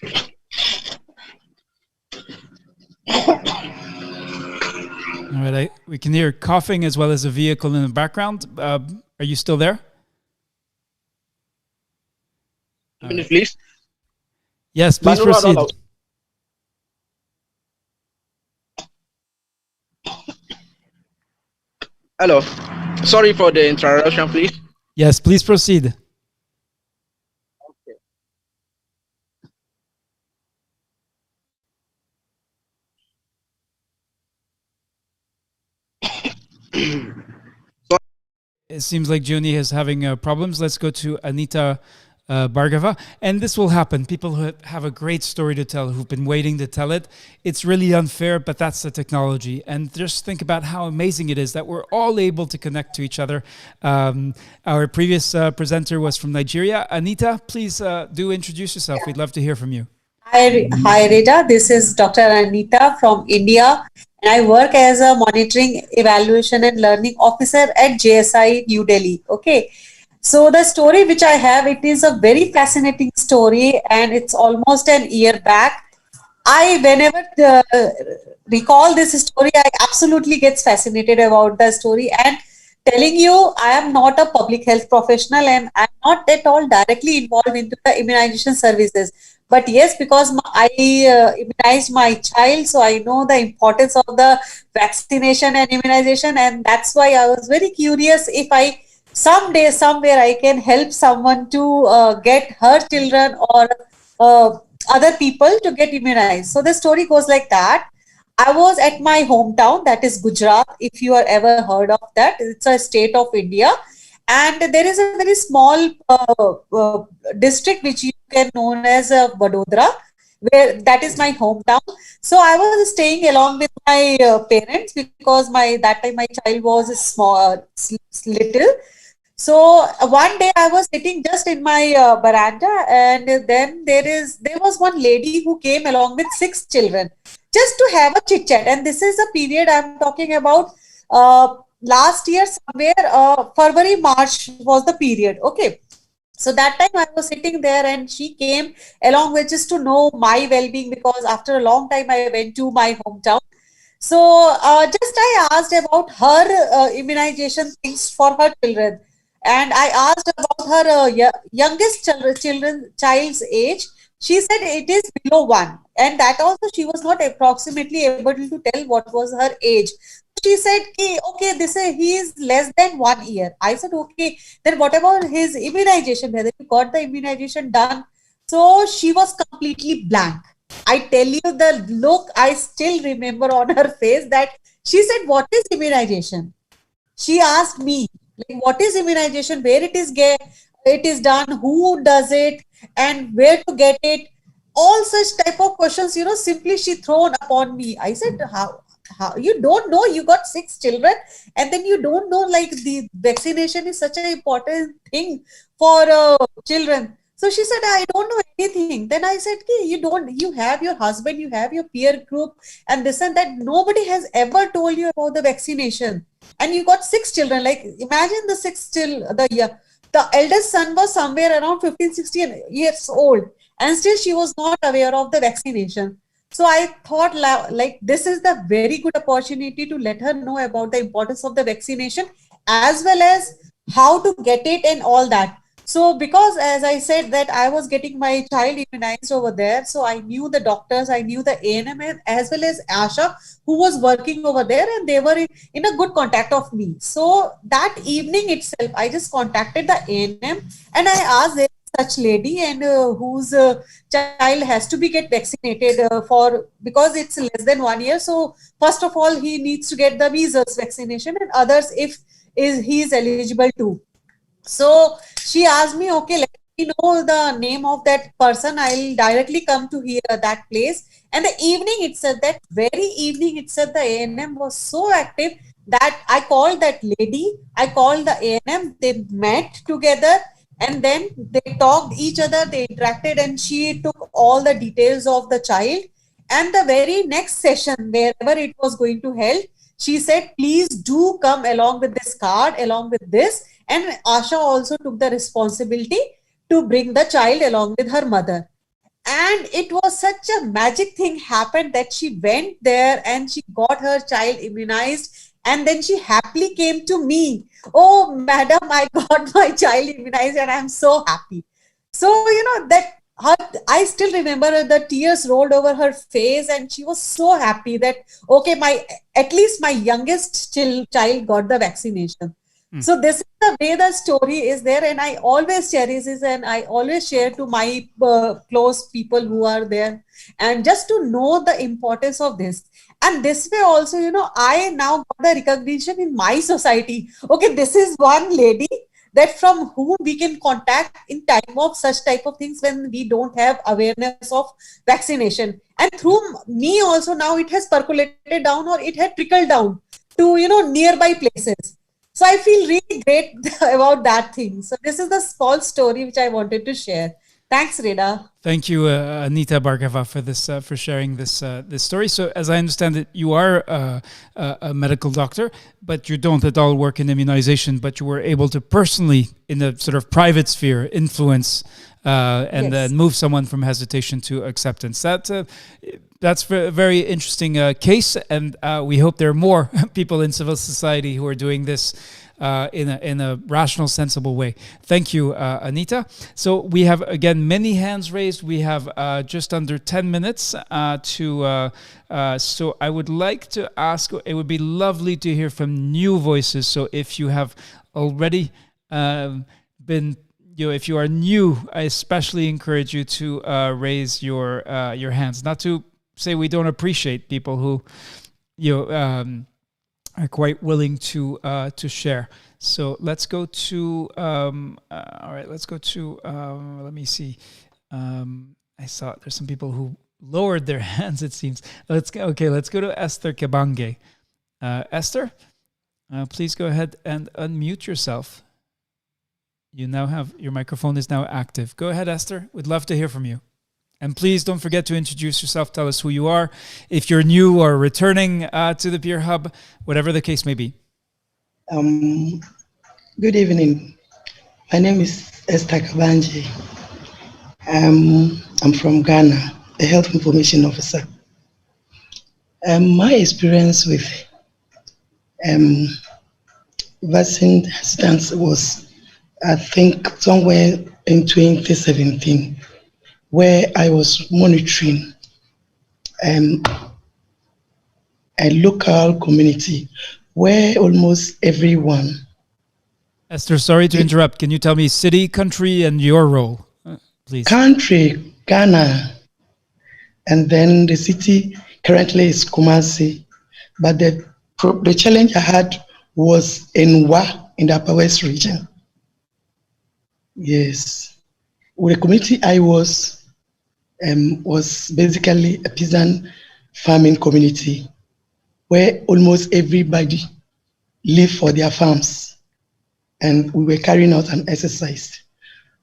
Speaker 2: all right, we can hear coughing as well as a vehicle in the background. Are you still there?
Speaker 7: a minute, please.
Speaker 2: Yes, please proceed.
Speaker 7: Hello. Sorry for the interruption, please.
Speaker 2: Yes, please proceed. It seems like Juni is having problems. Let's go to Anita Bargava. And this will happen. People who have a great story to tell, who've been waiting to tell it. It's really unfair, but that's the technology. And just think about how amazing it is that we're all able to connect to each other. Our previous presenter was from Nigeria. Anita, please do introduce yourself. We'd love to hear from you.
Speaker 8: Hi, Rita. This is Dr. Anita from India. And I work as a monitoring, evaluation and learning officer at JSI New Delhi. Okay. So the story which I have, it is a very fascinating story and it's almost an year back. I, whenever recall this story, I absolutely gets fascinated about the story and telling you, I am not a public health professional and I'm not at all directly involved into the immunization services. But yes, because I immunized my child, so I know the importance of the vaccination and immunization, and that's why I was very curious if I someday, somewhere I can help someone to get her children or other people to get immunized. So the story goes like that. I was at my hometown, that is Gujarat, if you have ever heard of that. It's a state of India. And there is a very small district which you can known as Vadodara, where that is my hometown. So I was staying along with my parents because my that time my child was small, little. So one day I was sitting just in my veranda, and then there was one lady who came along with six children just to have a chit chat. And this is a period I'm talking about. Last year somewhere, February March was the period. Okay, so that time I was sitting there, and she came along with just to know my well-being, because after a long time I went to my hometown. So just I asked about her immunization things for her children, and I asked about her youngest child's age. She said it is below one, and that also she was not approximately able to tell what was her age. She said, okay, this is he is less than 1 year. I said, okay, then what about his immunization? Whether you got the immunization done? So she was completely blank. I tell you, the look I still remember on her face, that she said, what is immunization? She asked me, like, what is immunization, where it is done, who does it, and where to get it? All such type of questions, simply she thrown upon me. I said, how you don't know, you got six children, and then you don't know, like, the vaccination is such an important thing for children. So she said, I don't know anything. Then I said, you have your husband, you have your peer group, and this and that. Nobody has ever told you about the vaccination. And you got six children. Like, imagine the six till the eldest son was somewhere around 15, 16 years old, and still she was not aware of the vaccination. So I thought, like, this is the very good opportunity to let her know about the importance of the vaccination, as well as how to get it and all that. So because, as I said, that I was getting my child immunized over there, so I knew the doctors, I knew the ANM, as well as Asha, who was working over there, and they were in a good contact of me. So that evening itself, I just contacted the ANM, and I asked them, such lady, and whose child has to be get vaccinated for, because it's less than 1 year. So first of all, he needs to get the measles vaccination, and others if he is eligible to. So she asked me, okay, let me know the name of that person. I'll directly come to here that place. And the evening itself, that very evening itself, the ANM was so active that I called that lady. I called the ANM. They met together, and then they talked each other. They interacted, and she took all the details of the child. And the very next session, wherever it was going to held, she said, please do come along with this card, along with this. And Asha also took the responsibility to bring the child along with her mother. And it was such a magic thing happened that she went there and she got her child immunized. And then she happily came to me. Oh, madam, I got my child immunized and I'm so happy. So, that I still remember the tears rolled over her face, and she was so happy that, okay, at least my youngest child got the vaccination. So this is the way the story is there, and I always cherish this, and I always share to my close people who are there, and just to know the importance of this. And this way also, I now got the recognition in my society. Okay, this is one lady that from whom we can contact in time of such type of things when we don't have awareness of vaccination. And through me also, now it has percolated down, or it had trickled down to, nearby places. So I feel really great about that thing. So this is the small story which I wanted to share. Thanks, Reda.
Speaker 2: Thank you, Anita Bhargava, for this for sharing this story. So, as I understand it, you are a medical doctor, but you don't at all work in immunization. But you were able to personally, in the sort of private sphere, influence and then move someone from hesitation to acceptance. That's a very interesting case, and we hope there are more people in civil society who are doing this in a rational, sensible way. Thank you, Anita. So we have, again, many hands raised. We have just under 10 minutes so I would like to ask, it would be lovely to hear from new voices. So if you have already been, if you are new, I especially encourage you to raise your hands. Not to say we don't appreciate people who are quite willing to share. So let's go to all right. Let's go to let me see. I saw there's some people who lowered their hands. It seems. Let's go to Esther Kabange. Esther, please go ahead and unmute yourself. You now have your microphone is now active. Go ahead, Esther. We'd love to hear from you. And please don't forget to introduce yourself. Tell us who you are. If you're new or returning to the Peer Hub, whatever the case may be.
Speaker 9: Good evening. My name is Esther Kabanji. I'm from Ghana, a health information officer. My experience with vaccine hesitance was, I think, somewhere in 2017, where I was monitoring a local community where almost everyone.
Speaker 2: Esther, sorry to interrupt. Can you tell me city, country, and your role, please?
Speaker 9: Country, Ghana, and then the city currently is Kumasi. But the challenge I had was in Wa, in the Upper West region. Yes. With the community I was basically a peasant farming community where almost everybody lived for their farms, and we were carrying out an exercise.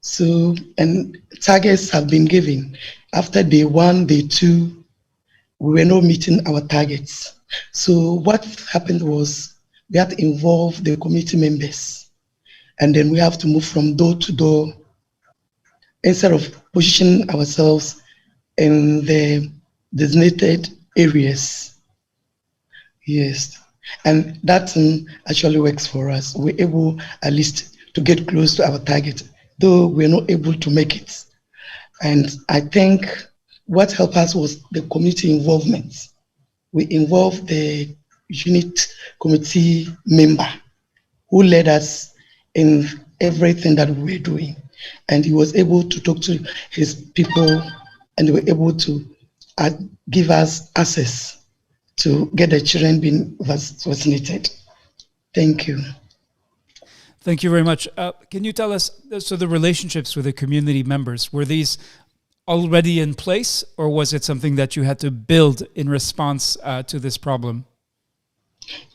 Speaker 9: So, and targets have been given. After day 1, day 2, we were not meeting our targets. So what happened was we had to involve the community members, and then we have to move from door to door instead of positioning ourselves in the designated areas. Yes, and that actually works for us. We're able at least to get close to our target, though we're not able to make it. And I think what helped us was the community involvement. We involved the unit committee member who led us in everything that we were doing. And he was able to talk to his people, and they were able to give us access to get the children being vaccinated. Thank you.
Speaker 2: Thank you very much. Can you tell us, so the relationships with the community members, were these already in place, or was it something that you had to build in response to this problem?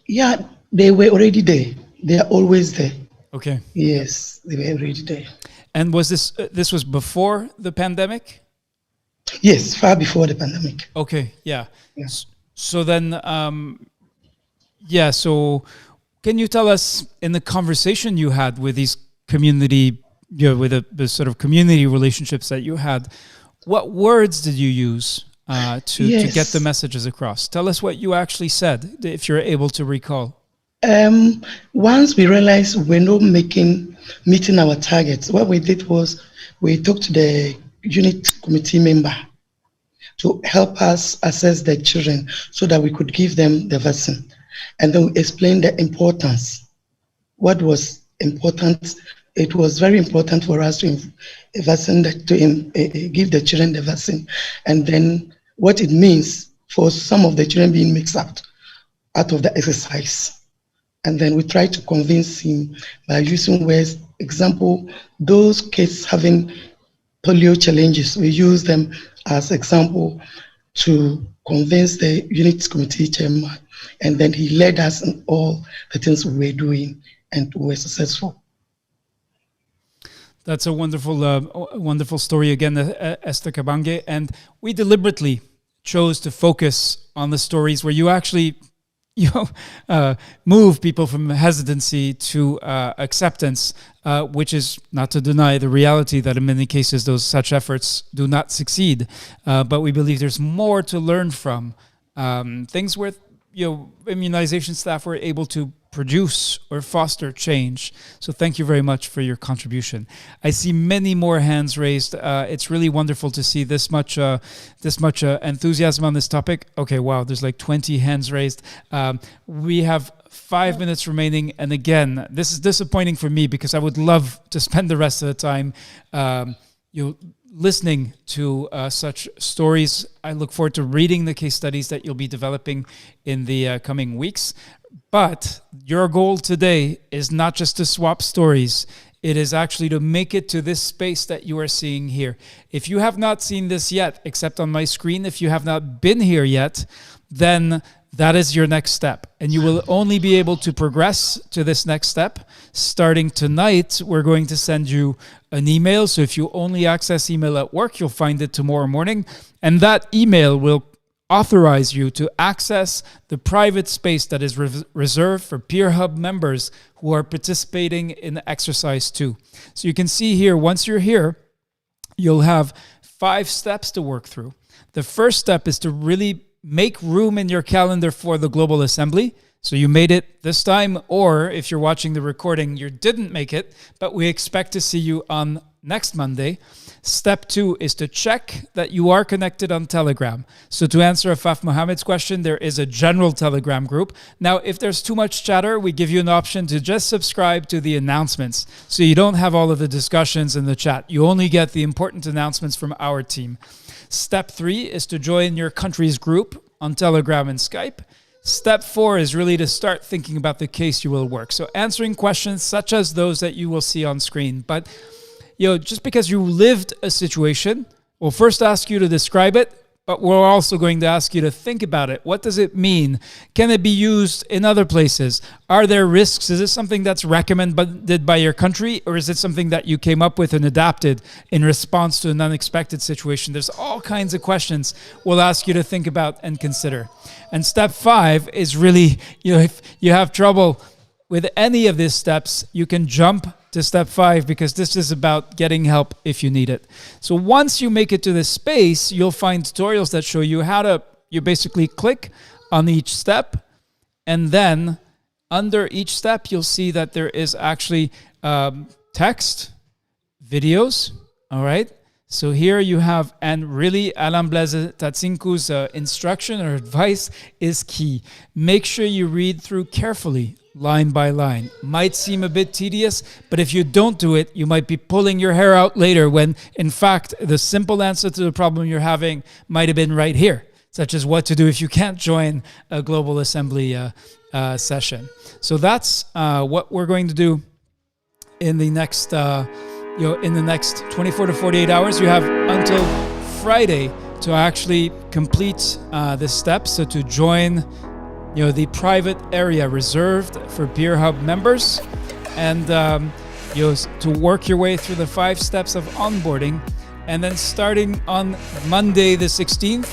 Speaker 9: Yeah, they were already there. They are always there.
Speaker 2: Okay.
Speaker 9: Yes, they were already there.
Speaker 2: And was this was before the pandemic?
Speaker 9: Yes, far before the pandemic.
Speaker 2: Okay, yeah. So then, so can you tell us, in the conversation you had with these community, with the sort of community relationships that you had, what words did you use to get the messages across? Tell us what you actually said, if you're able to recall.
Speaker 9: Once we realized we're not meeting our targets, what we did was we talked to the unit committee member to help us assess the children so that we could give them the vaccine. And then we explained the importance. What was important? It was very important for us to give the children the vaccine. And then what it means for some of the children being mixed out of the exercise. And then we tried to convince him by using words. Example, those kids having polio challenges, we use them as example to convince the unit committee chairman, and then he led us in all the things we were doing, and we were successful.
Speaker 2: That's a wonderful story again, Esther Kabange, and we deliberately chose to focus on the stories where you actually move people from hesitancy to acceptance, which is not to deny the reality that in many cases such efforts do not succeed. But we believe there's more to learn from things where immunization staff were able to produce or foster change. So thank you very much for your contribution. I see many more hands raised. It's really wonderful to see this much enthusiasm on this topic. Okay, wow, there's like 20 hands raised. We have 5 minutes remaining, and again, this is disappointing for me because I would love to spend the rest of the time listening to such stories. I look forward to reading the case studies that you'll be developing in the coming weeks. But your goal today is not just to swap stories. It is actually to make it to this space that you are seeing here. If you have not seen this yet, except on my screen, if you have not been here yet, then that is your next step. And you will only be able to progress to this next step. Starting tonight, we're going to send you an email. So if you only access email at work, you'll find it tomorrow morning. And that email will authorize you to access the private space that is reserved for Peer Hub members who are participating in exercise 2. So you can see here, once you're here, you'll have 5 steps to work through. The first step is to really make room in your calendar for the Global Assembly. So you made it this time, or if you're watching the recording, you didn't make it, but we expect to see you on next Monday. Step 2 is to check that you are connected on Telegram. So to answer Afaf Mohammed's question, there is a general Telegram group. Now, if there's too much chatter, we give you an option to just subscribe to the announcements. So you don't have all of the discussions in the chat. You only get the important announcements from our team. Step 3 is to join your country's group on Telegram and Skype. Step 4 is really to start thinking about the case you will work. So answering questions such as those that you will see on screen. But just because you lived a situation, we'll first ask you to describe it, but we're also going to ask you to think about it. What does it mean? Can it be used in other places? Are there risks? Is it something that's recommended by your country, or is it something that you came up with and adapted in response to an unexpected situation? There's all kinds of questions we'll ask you to think about and consider. And step 5 is really, if you have trouble with any of these steps, you can jump to step 5, because this is about getting help if you need it. So once you make it to this space, you'll find tutorials that show you how to, you basically click on each step, and then under each step, you'll see that there is actually text, videos, all right? So here you have, and really Alain Blaise Tatsinku's instruction or advice is key. Make sure you read through carefully, line by line. Might seem a bit tedious, but if you don't do it, you might be pulling your hair out later when, in fact, the simple answer to the problem you're having might have been right here, such as what to do if you can't join a Global Assembly session. So that's what we're going to do in the next, in the next 24 to 48 hours. You have until Friday to actually complete this step. So to join the private area reserved for Peer Hub members, and to work your way through the 5 steps of onboarding. And then starting on Monday the 16th,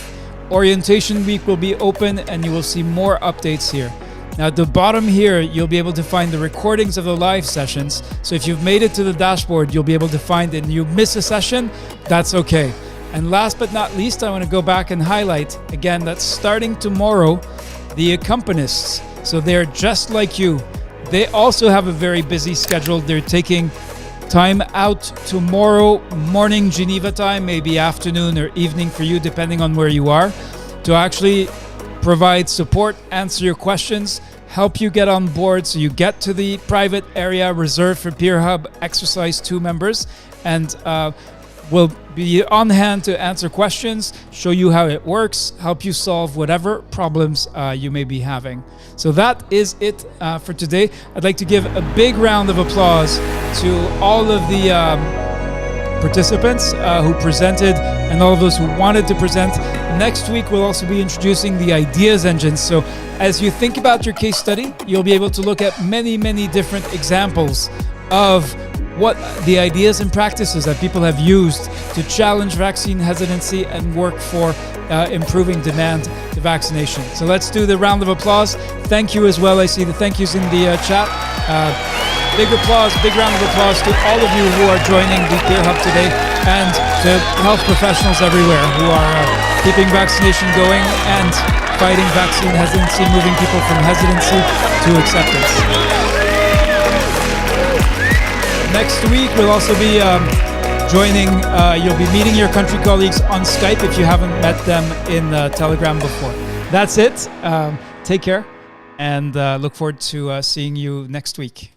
Speaker 2: orientation week will be open, and you will see more updates here. Now at the bottom here, you'll be able to find the recordings of the live sessions. So if you've made it to the dashboard, you'll be able to find it, and you miss a session, that's okay. And last but not least, I want to go back and highlight again that starting tomorrow, the accompanists, so they're just like you. They also have a very busy schedule. They're taking time out tomorrow morning Geneva time, maybe afternoon or evening for you, depending on where you are, to actually provide support, answer your questions, help you get on board so you get to the private area reserved for Peer Hub Exercise 2 members, and will be on hand to answer questions, show you how it works, help you solve whatever problems you may be having. So that is it for today. I'd like to give a big round of applause to all of the participants who presented and all of those who wanted to present. Next week, we'll also be introducing the ideas engine. So as you think about your case study, you'll be able to look at many, many different examples of what the ideas and practices that people have used to challenge vaccine hesitancy and work for improving demand to vaccination. So let's do the round of applause. Thank you as well. I see the thank yous in the chat. Big applause, big round of applause to all of you who are joining the Peer Hub today, and to health professionals everywhere who are keeping vaccination going and fighting vaccine hesitancy, moving people from hesitancy to acceptance. Next week, we'll also be joining, you'll be meeting your country colleagues on Skype if you haven't met them in Telegram before. That's it. Take care, and look forward to seeing you next week.